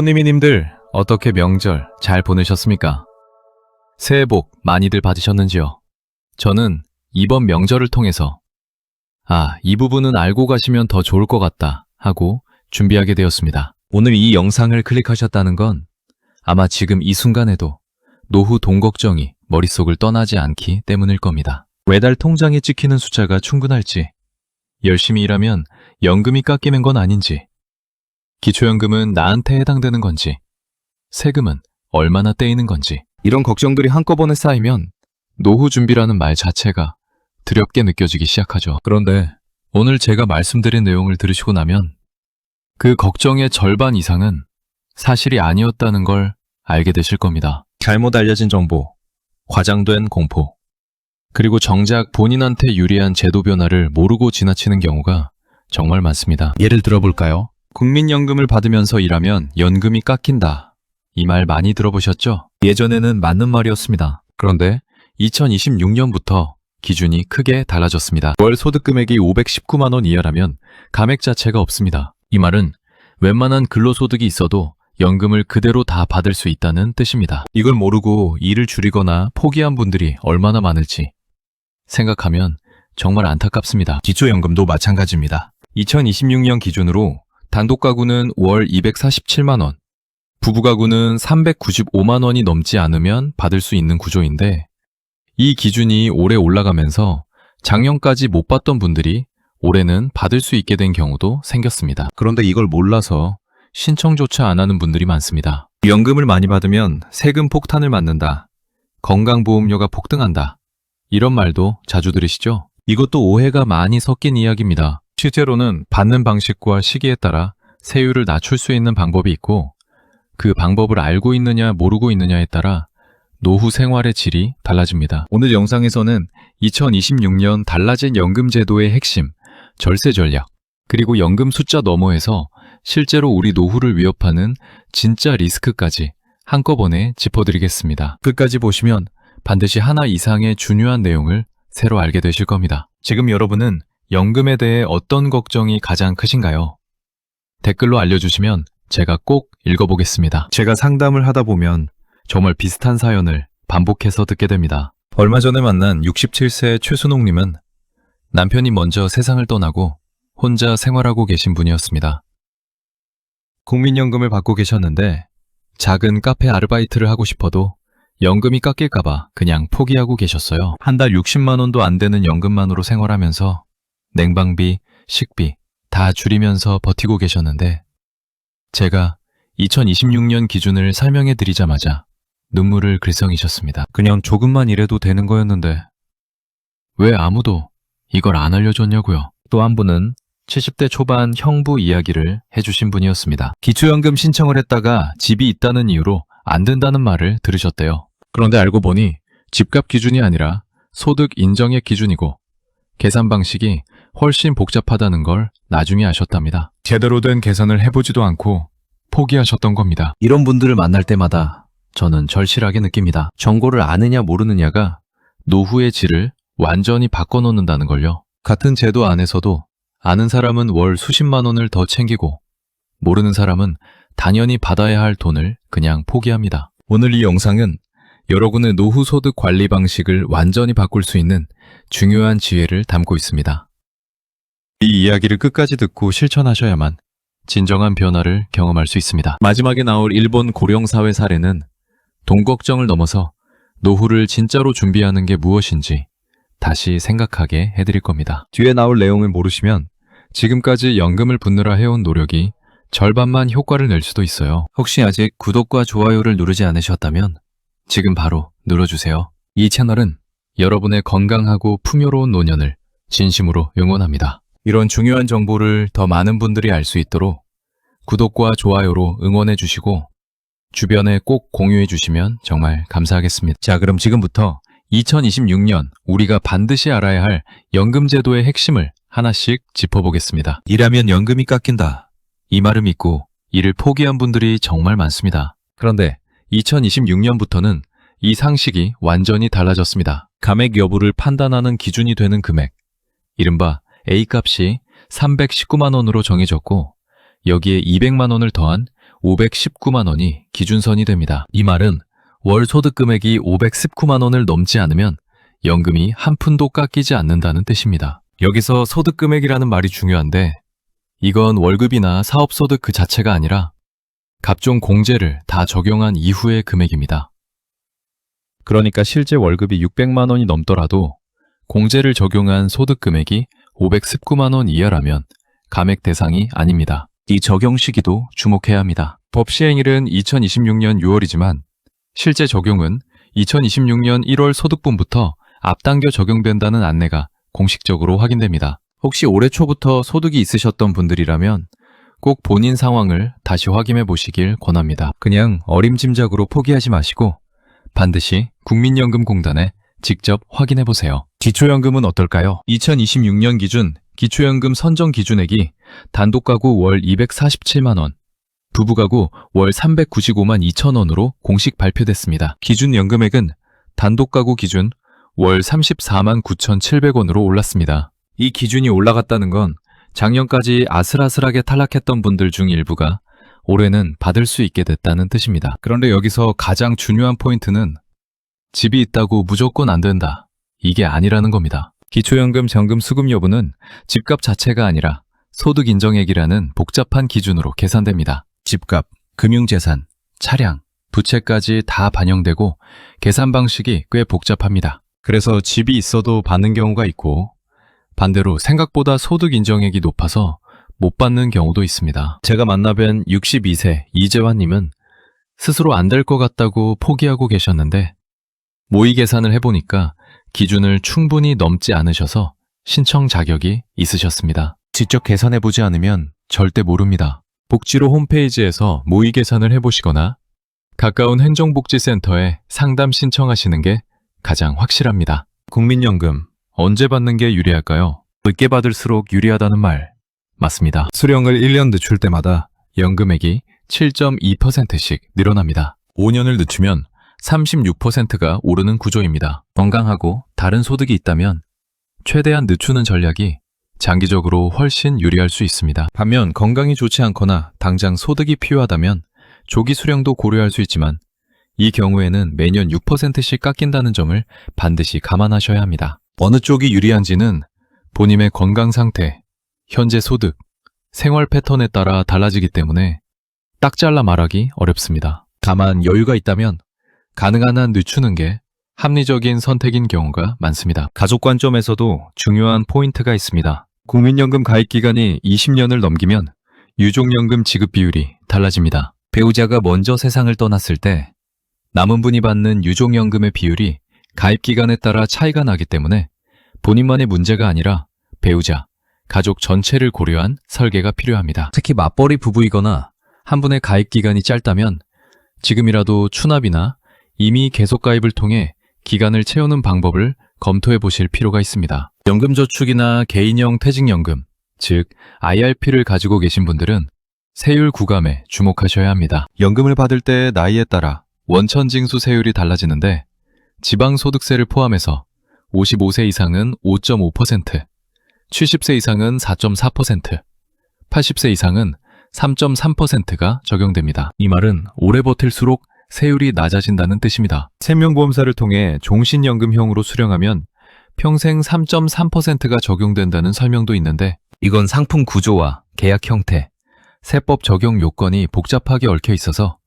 꽃님이님들 어떻게 명절 잘 보내셨습니까? 새해 복 많이들 받으셨는지요? 저는 이번 명절을 통해서 이 부분은 알고 가시면 더 좋을 것 같다 하고 준비하게 되었습니다. 오늘 이 영상을 클릭하셨다는 건 아마 지금 이 순간에도 노후 돈 걱정이 머릿속을 떠나지 않기 때문일 겁니다. 매달 통장에 찍히는 숫자가 충분할지, 열심히 일하면 연금이 깎이는 건 아닌지, 기초연금은 나한테 해당되는 건지, 세금은 얼마나 떼이는 건지, 이런 걱정들이 한꺼번에 쌓이면 노후 준비라는 말 자체가 두렵게 느껴지기 시작하죠. 그런데 오늘 제가 말씀드린 내용을 들으시고 나면 그 걱정의 절반 이상은 사실이 아니었다는 걸 알게 되실 겁니다. 잘못 알려진 정보, 과장된 공포, 그리고 정작 본인한테 유리한 제도 변화를 모르고 지나치는 경우가 정말 많습니다. 예를 들어볼까요? 국민연금을 받으면서 일하면 연금이 깎인다. 이 말 많이 들어보셨죠? 예전에는 맞는 말이었습니다. 그런데 2026년부터 기준이 크게 달라졌습니다. 월 소득 금액이 519만 원 이하라면 감액 자체가 없습니다. 이 말은 웬만한 근로소득이 있어도 연금을 그대로 다 받을 수 있다는 뜻입니다. 이걸 모르고 일을 줄이거나 포기한 분들이 얼마나 많을지 생각하면 정말 안타깝습니다. 기초연금도 마찬가지입니다. 2026년 기준으로 단독 가구는 월 247만 원, 부부 가구는 395만 원이 넘지 않으면 받을 수 있는 구조인데, 이 기준이 올해 올라가면서 작년까지 못 받던 분들이 올해는 받을 수 있게 된 경우도 생겼습니다. 그런데 이걸 몰라서 신청조차 안 하는 분들이 많습니다. 연금을 많이 받으면 세금 폭탄을 맞는다, 건강보험료가 폭등한다, 이런 말도 자주 들으시죠? 이것도 오해가 많이 섞인 이야기입니다. 실제로는 받는 방식과 시기에 따라 세율을 낮출 수 있는 방법이 있고, 그 방법을 알고 있느냐 모르고 있느냐에 따라 노후 생활의 질이 달라집니다. 오늘 영상에서는 2026년 달라진 연금 제도의 핵심, 절세 전략, 그리고 연금 숫자 너머에서 실제로 우리 노후를 위협하는 진짜 리스크까지 한꺼번에 짚어드리겠습니다. 끝까지 보시면 반드시 하나 이상의 중요한 내용을 새로 알게 되실 겁니다. 지금 여러분은 연금에 대해 어떤 걱정이 가장 크신가요? 댓글로 알려주시면 제가 꼭 읽어보겠습니다. 제가 상담을 하다 보면 정말 비슷한 사연을 반복해서 듣게 됩니다. 얼마 전에 만난 67세 최순옥님은 남편이 먼저 세상을 떠나고 혼자 생활하고 계신 분이었습니다. 국민연금을 받고 계셨는데 작은 카페 아르바이트를 하고 싶어도 연금이 깎일까봐 그냥 포기하고 계셨어요. 한 달 60만 원도 안 되는 연금만으로 생활하면서 냉방비, 식비 다 줄이면서 버티고 계셨는데, 제가 2026년 기준을 설명해 드리자마자 눈물을 글썽이셨습니다. 그냥 조금만 일해도 되는 거였는데 왜 아무도 이걸 안 알려줬냐고요. 또 한 분은 70대 초반 형부 이야기를 해주신 분이었습니다. 기초연금 신청을 했다가 집이 있다는 이유로 안 된다는 말을 들으셨대요. 그런데 알고 보니 집값 기준이 아니라 소득 인정액 기준이고 계산 방식이 훨씬 복잡하다는 걸 나중에 아셨답니다. 제대로 된 계산을 해보지도 않고 포기하셨던 겁니다. 이런 분들을 만날 때마다 저는 절실하게 느낍니다. 정보를 아느냐 모르느냐가 노후의 질을 완전히 바꿔놓는다는 걸요. 같은 제도 안에서도 아는 사람은 월 수십만 원을 더 챙기고 모르는 사람은 당연히 받아야 할 돈을 그냥 포기합니다. 오늘 이 영상은 여러분의 노후 소득 관리 방식을 완전히 바꿀 수 있는 중요한 지혜를 담고 있습니다. 이 이야기를 끝까지 듣고 실천하셔야만 진정한 변화를 경험할 수 있습니다. 마지막에 나올 일본 고령사회 사례는 돈 걱정을 넘어서 노후를 진짜로 준비하는 게 무엇인지 다시 생각하게 해드릴 겁니다. 뒤에 나올 내용을 모르시면 지금까지 연금을 붓느라 해온 노력이 절반만 효과를 낼 수도 있어요. 혹시 아직 구독과 좋아요를 누르지 않으셨다면 지금 바로 눌러주세요. 이 채널은 여러분의 건강하고 풍요로운 노년을 진심으로 응원합니다. 이런 중요한 정보를 더 많은 분들이 알 수 있도록 구독과 좋아요로 응원해 주시고 주변에 꼭 공유해 주시면 정말 감사하겠습니다. 자, 그럼 지금부터 2026년 우리가 반드시 알아야 할 연금 제도의 핵심을 하나씩 짚어보겠습니다. 일하면 연금이 깎인다, 이 말을 믿고 이를 포기한 분들이 정말 많습니다. 그런데 2026년부터는 이 상식이 완전히 달라졌습니다. 감액 여부를 판단하는 기준이 되는 금액, 이른바 A값이 319만 원으로 정해졌고, 여기에 200만 원을 더한 519만 원이 기준선이 됩니다. 이 말은 월 소득 금액이 519만 원을 넘지 않으면 연금이 한 푼도 깎이지 않는다는 뜻입니다. 여기서 소득 금액이라는 말이 중요한데 이건 월급이나 사업소득 그 자체가 아니라 각종 공제를 다 적용한 이후의 금액입니다. 그러니까 실제 월급이 600만 원이 넘더라도 공제를 적용한 소득 금액이 519만 원 이하라면 감액 대상이 아닙니다. 이 적용 시기도 주목해야 합니다. 법 시행일은 2026년 6월이지만 실제 적용은 2026년 1월 소득분부터 앞당겨 적용된다는 안내가 공식적으로 확인됩니다. 혹시 올해 초부터 소득이 있으셨던 분들이라면 꼭 본인 상황을 다시 확인해 보시길 권합니다. 그냥 어림짐작으로 포기하지 마시고 반드시 국민연금공단에 직접 확인해 보세요. 기초연금은 어떨까요? 2026년 기준 기초연금 선정 기준액이 단독가구 월 247만 원, 부부가구 월 395만 2천 원으로 공식 발표됐습니다. 기준 연금액은 단독가구 기준 월 34만 9,700원으로 올랐습니다. 이 기준이 올라갔다는 건 작년까지 아슬아슬하게 탈락했던 분들 중 일부가 올해는 받을 수 있게 됐다는 뜻입니다. 그런데 여기서 가장 중요한 포인트는 집이 있다고 무조건 안 된다. 이게 아니라는 겁니다. 기초연금 정금 수급 여부는 집값 자체가 아니라 소득 인정액이라는 복잡한 기준으로 계산됩니다. 집값, 금융재산, 차량, 부채까지 다 반영되고 계산 방식이 꽤 복잡합니다. 그래서 집이 있어도 받는 경우가 있고 반대로 생각보다 소득 인정액이 높아서 못 받는 경우도 있습니다. 제가 만나뵌 62세 이재환님은 스스로 안 될 것 같다고 포기하고 계셨는데 모의 계산을 해보니까 기준을 충분히 넘지 않으셔서 신청 자격이 있으셨습니다. 직접 계산해보지 않으면 절대 모릅니다. 복지로 홈페이지에서 모의 계산을 해보시거나 가까운 행정복지센터에 상담 신청하시는 게 가장 확실합니다. 국민연금 언제 받는 게 유리할까요? 늦게 받을수록 유리하다는 말 맞습니다. 수령을 1년 늦출 때마다 연금액이 7.2%씩 늘어납니다. 5년을 늦추면 36%가 오르는 구조입니다. 건강하고 다른 소득이 있다면 최대한 늦추는 전략이 장기적으로 훨씬 유리할 수 있습니다. 반면 건강이 좋지 않거나 당장 소득이 필요하다면 조기 수령도 고려할 수 있지만 이 경우에는 매년 6%씩 깎인다는 점을 반드시 감안하셔야 합니다. 어느 쪽이 유리한지는 본인의 건강 상태, 현재 소득, 생활 패턴에 따라 달라지기 때문에 딱 잘라 말하기 어렵습니다. 다만 여유가 있다면 가능한 한 늦추는 게 합리적인 선택인 경우가 많습니다. 가족 관점에서도 중요한 포인트가 있습니다. 국민연금 가입 기간이 20년을 넘기면 유족연금 지급 비율이 달라집니다. 배우자가 먼저 세상을 떠났을 때 남은 분이 받는 유족연금의 비율이 가입 기간에 따라 차이가 나기 때문에 본인만의 문제가 아니라 배우자, 가족 전체를 고려한 설계가 필요합니다. 특히 맞벌이 부부이거나 한 분의 가입 기간이 짧다면 지금이라도 추납이나 이미 계속 가입을 통해 기간을 채우는 방법을 검토해 보실 필요가 있습니다. 연금저축이나 개인형 퇴직연금, 즉 IRP를 가지고 계신 분들은 세율 구감에 주목하셔야 합니다. 연금을 받을 때의 나이에 따라 원천징수 세율이 달라지는데 지방소득세를 포함해서 55세 이상은 5.5%, 70세 이상은 4.4%, 80세 이상은 3.3%가 적용됩니다. 이 말은 오래 버틸수록 세율이 낮아진다는 뜻입니다. 생명보험사를 통해 종신연금형으로 수령하면 평생 3.3%가 적용된다는 설명도 있는데 이건 상품 구조와 계약 형태, 세법 적용 요건이 복잡하게 얽혀 있어서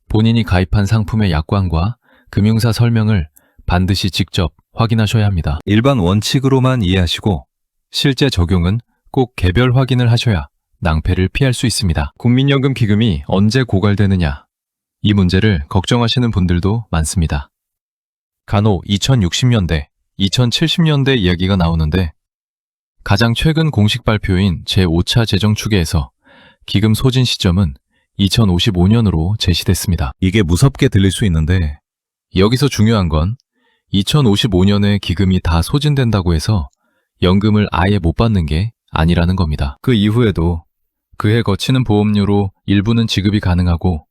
본인이 가입한 상품의 약관과 금융사 설명을 반드시 직접 확인하셔야 합니다. 일반 원칙으로만 이해하시고 실제 적용은 꼭 개별 확인을 하셔야 낭패를 피할 수 있습니다. 국민연금 기금이 언제 고갈되느냐, 이 문제를 걱정하시는 분들도 많습니다. 간혹 2060년대, 2070년대 이야기가 나오는데 가장 최근 공식 발표인 제5차 재정추계에서 기금 소진 시점은 2055년으로 제시됐습니다. 이게 무섭게 들릴 수 있는데 여기서 중요한 건 2055년에 기금이 다 소진된다고 해서 연금을 아예 못 받는 게 아니라는 겁니다. 그 이후에도 그해 거치는 보험료로 일부는 지급이 가능하고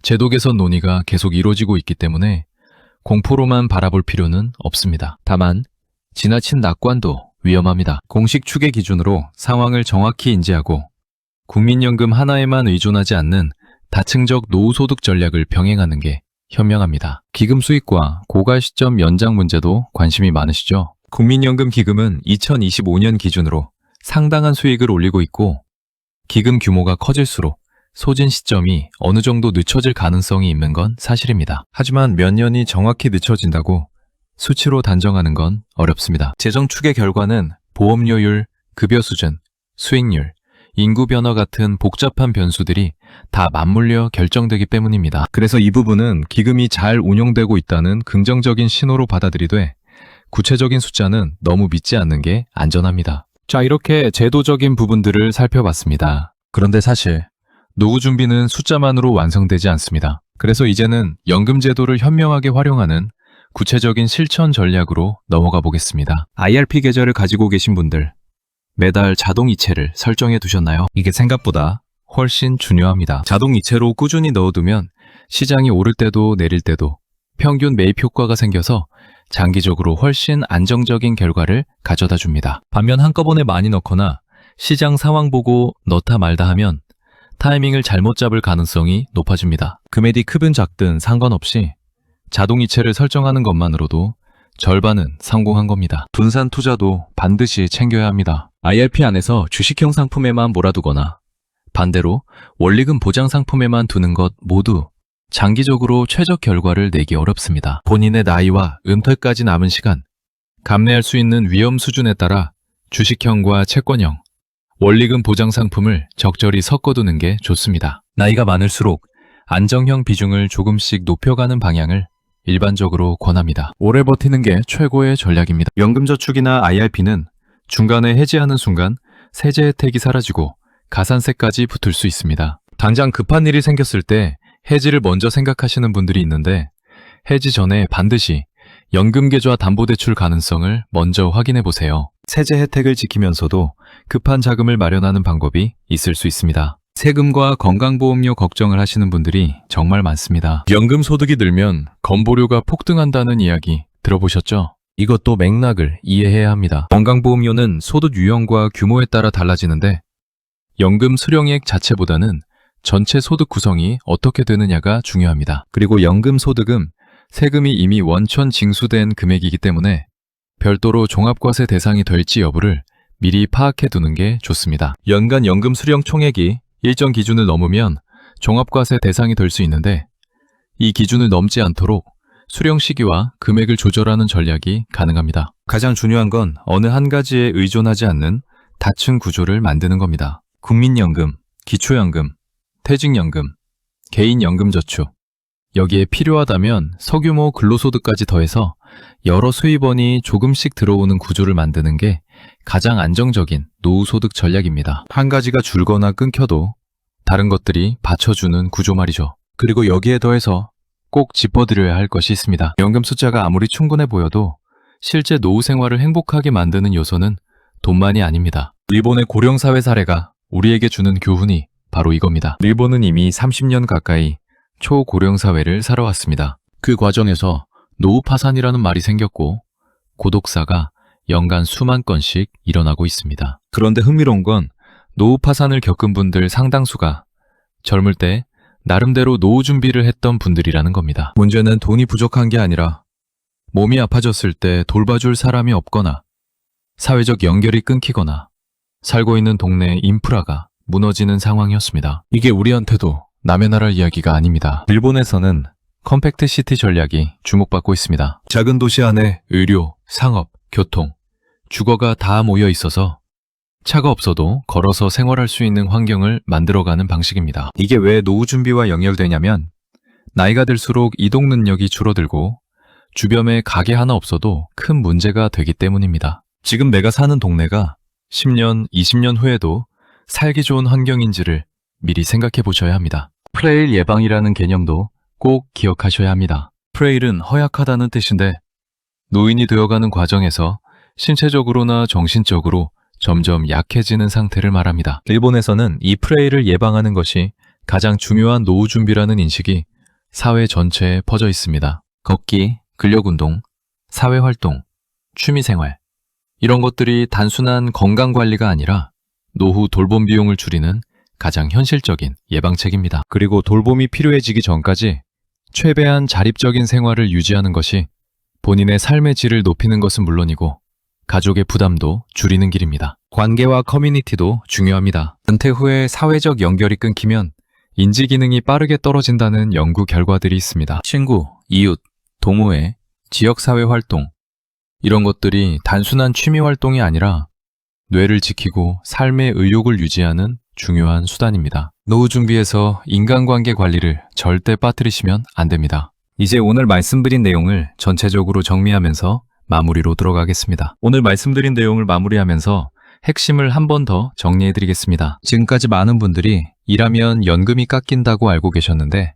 제도 개선 논의가 계속 이루어지고 있기 때문에 공포로만 바라볼 필요는 없습니다. 다만 지나친 낙관도 위험합니다. 공식 추계 기준으로 상황을 정확히 인지하고 국민연금 하나에만 의존하지 않는 다층적 노후소득 전략을 병행하는 게 현명합니다. 기금 수익과 고갈 시점 연장 문제도 관심이 많으시죠? 국민연금 기금은 2025년 기준으로 상당한 수익을 올리고 있고 기금 규모가 커질수록 소진 시점이 어느 정도 늦춰질 가능성이 있는 건 사실입니다. 하지만 몇 년이 정확히 늦춰진다고 수치로 단정하는 건 어렵습니다. 재정 추계 결과는 보험료율, 급여 수준, 수익률, 인구 변화 같은 복잡한 변수들이 다 맞물려 결정되기 때문입니다. 그래서 이 부분은 기금이 잘 운용되고 있다는 긍정적인 신호로 받아들이되 구체적인 숫자는 너무 믿지 않는 게 안전합니다. 자, 이렇게 제도적인 부분들을 살펴봤습니다. 그런데 사실 노후 준비는 숫자만으로 완성되지 않습니다. 그래서 이제는 연금 제도를 현명하게 활용하는 구체적인 실천 전략으로 넘어가 보겠습니다. IRP 계좌를 가지고 계신 분들, 매달 자동 이체를 설정해 두셨나요? 이게 생각보다 훨씬 중요합니다. 자동 이체로 꾸준히 넣어두면 시장이 오를 때도 내릴 때도 평균 매입 효과가 생겨서 장기적으로 훨씬 안정적인 결과를 가져다 줍니다. 반면 한꺼번에 많이 넣거나 시장 상황 보고 넣다 말다 하면 타이밍을 잘못 잡을 가능성이 높아집니다. 금액이 크든 작든 상관없이 자동 이체를 설정하는 것만으로도 절반은 성공한 겁니다. 분산 투자도 반드시 챙겨야 합니다. IRP 안에서 주식형 상품에만 몰아두거나 반대로 원리금 보장 상품에만 두는 것 모두 장기적으로 최적 결과를 내기 어렵습니다. 본인의 나이와 은퇴까지 남은 시간, 감내할 수 있는 위험 수준에 따라 주식형과 채권형, 원리금 보장 상품을 적절히 섞어두는 게 좋습니다. 나이가 많을수록 안정형 비중을 조금씩 높여가는 방향을 일반적으로 권합니다. 오래 버티는 게 최고의 전략입니다. 연금저축이나 IRP는 중간에 해지하는 순간 세제 혜택이 사라지고 가산세까지 붙을 수 있습니다. 당장 급한 일이 생겼을 때 해지를 먼저 생각하시는 분들이 있는데 해지 전에 반드시 연금계좌 담보대출 가능성을 먼저 확인해 보세요. 세제 혜택을 지키면서도 급한 자금을 마련하는 방법이 있을 수 있습니다. 세금과 건강보험료 걱정을 하시는 분들이 정말 많습니다. 연금 소득이 늘면 건보료가 폭등한다는 이야기 들어보셨죠? 이것도 맥락을 이해해야 합니다. 건강보험료는 소득 유형과 규모에 따라 달라지는데 연금 수령액 자체보다는 전체 소득 구성이 어떻게 되느냐가 중요합니다. 그리고 연금 소득은 세금이 이미 원천 징수된 금액이기 때문에 별도로 종합과세 대상이 될지 여부를 미리 파악해 두는 게 좋습니다. 연간 연금 수령 총액이 일정 기준을 넘으면 종합과세 대상이 될 수 있는데 이 기준을 넘지 않도록 수령 시기와 금액을 조절하는 전략이 가능합니다. 가장 중요한 건 어느 한 가지에 의존하지 않는 다층 구조를 만드는 겁니다. 국민연금, 기초연금, 퇴직연금, 개인연금저축, 여기에 필요하다면 소규모 근로소득까지 더해서 여러 수입원이 조금씩 들어오는 구조를 만드는 게 가장 안정적인 노후소득 전략입니다. 한 가지가 줄거나 끊겨도 다른 것들이 받쳐주는 구조 말이죠. 그리고 여기에 더해서 꼭 짚어드려야 할 것이 있습니다. 연금 숫자가 아무리 충분해 보여도 실제 노후 생활을 행복하게 만드는 요소는 돈만이 아닙니다. 일본의 고령사회 사례가 우리에게 주는 교훈이 바로 이겁니다. 일본은 이미 30년 가까이 초고령사회를 살아왔습니다. 그 과정에서 노후 파산이라는 말이 생겼고 고독사가 연간 수만 건씩 일어나고 있습니다. 그런데 흥미로운 건 노후 파산을 겪은 분들 상당수가 젊을 때 나름대로 노후 준비를 했던 분들이라는 겁니다. 문제는 돈이 부족한 게 아니라 몸이 아파졌을 때 돌봐줄 사람이 없거나 사회적 연결이 끊기거나 살고 있는 동네의 인프라가 무너지는 상황이었습니다. 이게 우리한테도 남의 나라 이야기가 아닙니다. 일본에서는 컴팩트 시티 전략이 주목받고 있습니다. 작은 도시 안에 의료, 상업, 교통, 주거가 다 모여 있어서 차가 없어도 걸어서 생활할 수 있는 환경을 만들어가는 방식입니다. 이게 왜 노후 준비와 연결되냐면 나이가 들수록 이동 능력이 줄어들고 주변에 가게 하나 없어도 큰 문제가 되기 때문입니다. 지금 내가 사는 동네가 10년, 20년 후에도 살기 좋은 환경인지를 미리 생각해 보셔야 합니다. 프레일 예방이라는 개념도 꼭 기억하셔야 합니다. 프레일은 허약하다는 뜻인데 노인이 되어가는 과정에서 신체적으로나 정신적으로 점점 약해지는 상태를 말합니다. 일본에서는 이 프레일을 예방하는 것이 가장 중요한 노후 준비라는 인식이 사회 전체에 퍼져 있습니다. 걷기, 근력운동, 사회활동, 취미생활 이런 것들이 단순한 건강관리가 아니라 노후 돌봄 비용을 줄이는 가장 현실적인 예방책입니다. 그리고 돌봄이 필요해지기 전까지 최대한 자립적인 생활을 유지하는 것이 본인의 삶의 질을 높이는 것은 물론이고 가족의 부담도 줄이는 길입니다. 관계와 커뮤니티도 중요합니다. 은퇴 후에 사회적 연결이 끊기면 인지 기능이 빠르게 떨어진다는 연구 결과들이 있습니다. 친구, 이웃, 동호회, 지역사회 활동 이런 것들이 단순한 취미 활동이 아니라 뇌를 지키고 삶의 의욕을 유지하는 중요한 수단입니다. 노후 준비에서 인간관계 관리를 절대 빠뜨리시면 안 됩니다. 이제 오늘 말씀드린 내용을 전체적으로 정리하면서 마무리로 들어가겠습니다. 오늘 말씀드린 내용을 마무리하면서 핵심을 한 번 더 정리해드리겠습니다. 지금까지 많은 분들이 일하면 연금이 깎인다고 알고 계셨는데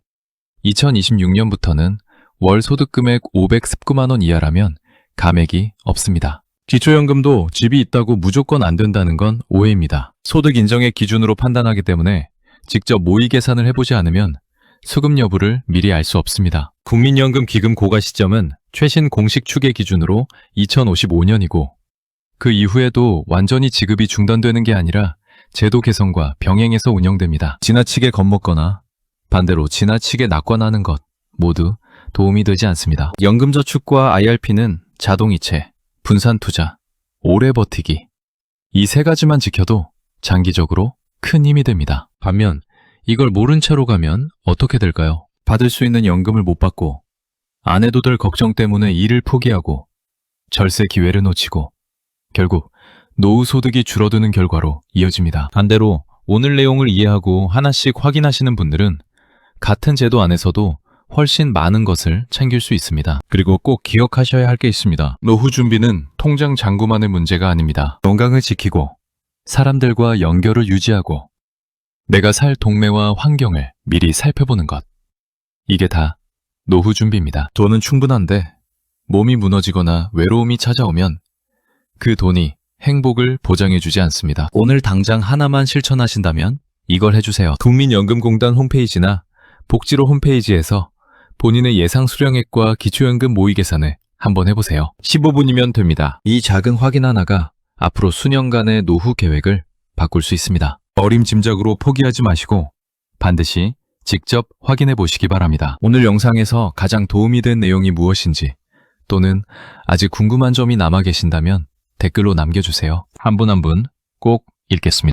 2026년부터는 월 소득 금액 519만 원 이하라면 감액이 없습니다. 기초연금도 집이 있다고 무조건 안 된다는 건 오해입니다. 소득 인정의 기준으로 판단하기 때문에 직접 모의 계산을 해보지 않으면 수급 여부를 미리 알 수 없습니다. 국민연금 기금 고가 시점은 최신 공식 추계 기준으로 2055년이고 그 이후에도 완전히 지급이 중단되는 게 아니라 제도 개선과 병행해서 운영됩니다. 지나치게 겁먹거나 반대로 지나치게 낙관하는 것 모두 도움이 되지 않습니다. 연금저축과 IRP는 자동이체, 분산투자, 오래 버티기 이 세 가지만 지켜도 장기적으로 큰 힘이 됩니다. 반면 이걸 모른 채로 가면 어떻게 될까요? 받을 수 있는 연금을 못 받고 안 해도 될 걱정 때문에 일을 포기하고 절세 기회를 놓치고 결국 노후 소득이 줄어드는 결과로 이어집니다. 반대로 오늘 내용을 이해하고 하나씩 확인하시는 분들은 같은 제도 안에서도 훨씬 많은 것을 챙길 수 있습니다. 그리고 꼭 기억하셔야 할 게 있습니다. 노후 준비는 통장 잔고만의 문제가 아닙니다. 건강을 지키고 사람들과 연결을 유지하고 내가 살 동네와 환경을 미리 살펴보는 것. 이게 다 노후 준비입니다. 돈은 충분한데 몸이 무너지거나 외로움이 찾아오면 그 돈이 행복을 보장해주지 않습니다. 오늘 당장 하나만 실천하신다면 이걸 해주세요. 국민연금공단 홈페이지나 복지로 홈페이지에서 본인의 예상 수령액과 기초연금 모의 계산을 한번 해보세요. 15분이면 됩니다. 이 작은 확인 하나가 앞으로 수년간의 노후 계획을 바꿀 수 있습니다. 어림짐작으로 포기하지 마시고 반드시 직접 확인해 보시기 바랍니다. 오늘 영상에서 가장 도움이 된 내용이 무엇인지 또는 아직 궁금한 점이 남아 계신다면 댓글로 남겨주세요. 한 분 한 분 꼭 읽겠습니다.